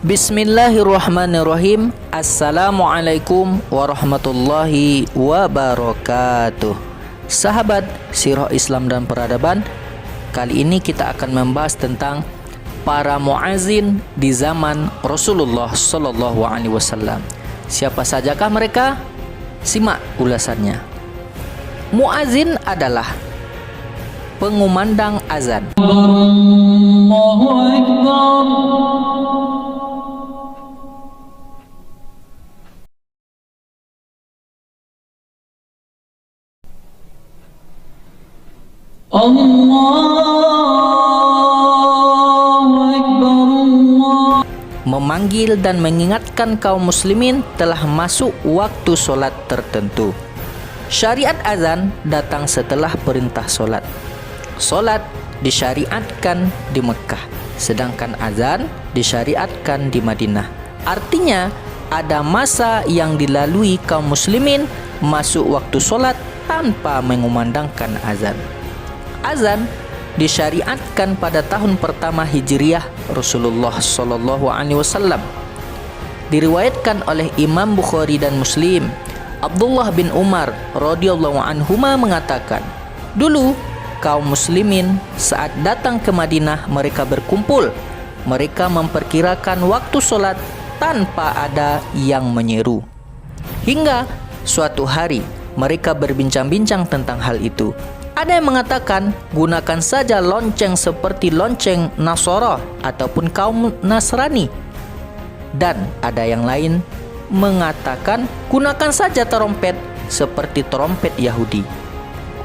Bismillahirrahmanirrahim. Assalamualaikum warahmatullahi wabarakatuh. Sahabat Sirah Islam dan Peradaban, kali ini kita akan membahas tentang para muazin di zaman Rasulullah Sallallahu Alaihi Wasallam. Siapa sajakah mereka? Simak ulasannya. Muazin adalah pengumandang azan. Allahu Akbar. Memanggil dan mengingatkan kaum muslimin telah masuk waktu solat tertentu. Syariat azan datang setelah perintah solat. Solat disyariatkan di Mekah, sedangkan azan disyariatkan di Madinah. Artinya ada masa yang dilalui kaum muslimin masuk waktu solat tanpa mengumandangkan azan. Azan disyariatkan pada tahun pertama Hijriah Rasulullah Sallallahu Alaihi Wasallam. Diriwayatkan oleh Imam Bukhari dan Muslim, Abdullah bin Umar radhiyallahu anhuma mengatakan, dulu kaum muslimin saat datang ke Madinah mereka berkumpul. Mereka memperkirakan waktu solat tanpa ada yang menyeru. Hingga suatu hari mereka berbincang-bincang tentang hal itu. Ada yang mengatakan gunakan saja lonceng seperti lonceng Nasara ataupun kaum Nasrani. Dan ada yang lain mengatakan gunakan saja trompet seperti trompet Yahudi.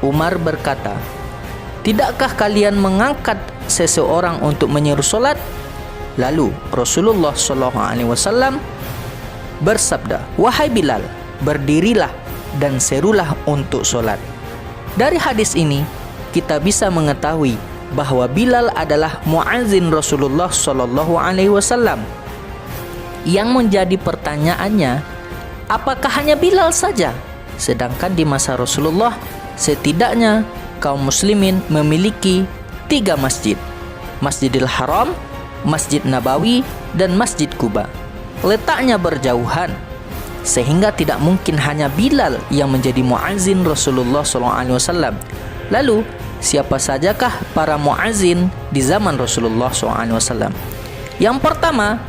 Umar berkata, tidakkah kalian mengangkat seseorang untuk menyeru solat? Lalu Rasulullah SAW bersabda, wahai Bilal, berdirilah dan serulah untuk solat. Dari hadis ini kita bisa mengetahui bahwa Bilal adalah muazin Rasulullah Sallallahu Alaihi Wasallam. Yang menjadi pertanyaannya, apakah hanya Bilal saja? Sedangkan di masa Rasulullah setidaknya kaum muslimin memiliki 3 masjid: Masjidil Haram, Masjid Nabawi, dan Masjid Quba. Letaknya berjauhan, sehingga tidak mungkin hanya Bilal yang menjadi muazin Rasulullah SAW. Lalu, siapa sajakah para muazin di zaman Rasulullah SAW? Yang pertama,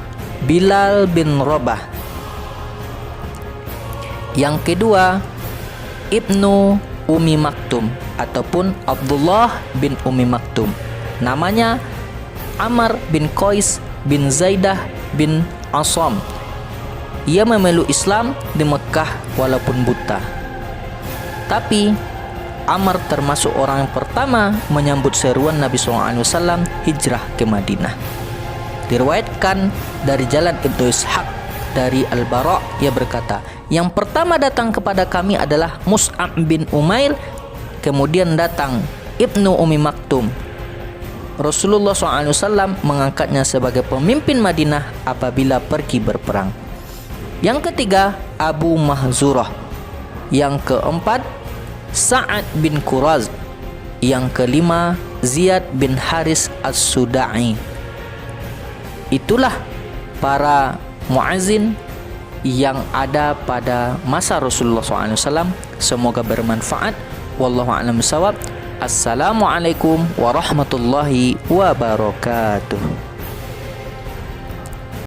Bilal bin Rabah. Yang kedua, Ibnu Ummi Maktum ataupun Abdullah bin Ummi Maktum. Namanya Amr bin Qais bin Zaidah bin Asam. Ia memeluk Islam di Mekah walaupun buta. Tapi Amr termasuk orang yang pertama menyambut seruan Nabi SAW hijrah ke Madinah. Diriwayatkan dari jalan Ibnu Ishaq dari Al-Bara', ia berkata, yang pertama datang kepada kami adalah Mus'ab bin Umair, kemudian datang Ibnu Ummi Maktum. Rasulullah SAW mengangkatnya sebagai pemimpin Madinah apabila pergi berperang. Yang ketiga, Abu Mahzurah. Yang keempat, Sa'ad bin Quraz. Yang kelima, Ziyad bin Haris As-Suda'i. Itulah para muazin yang ada pada masa Rasulullah SAW. Semoga bermanfaat. Wallahu a'lam bishawab. Assalamualaikum warahmatullahi wabarakatuh.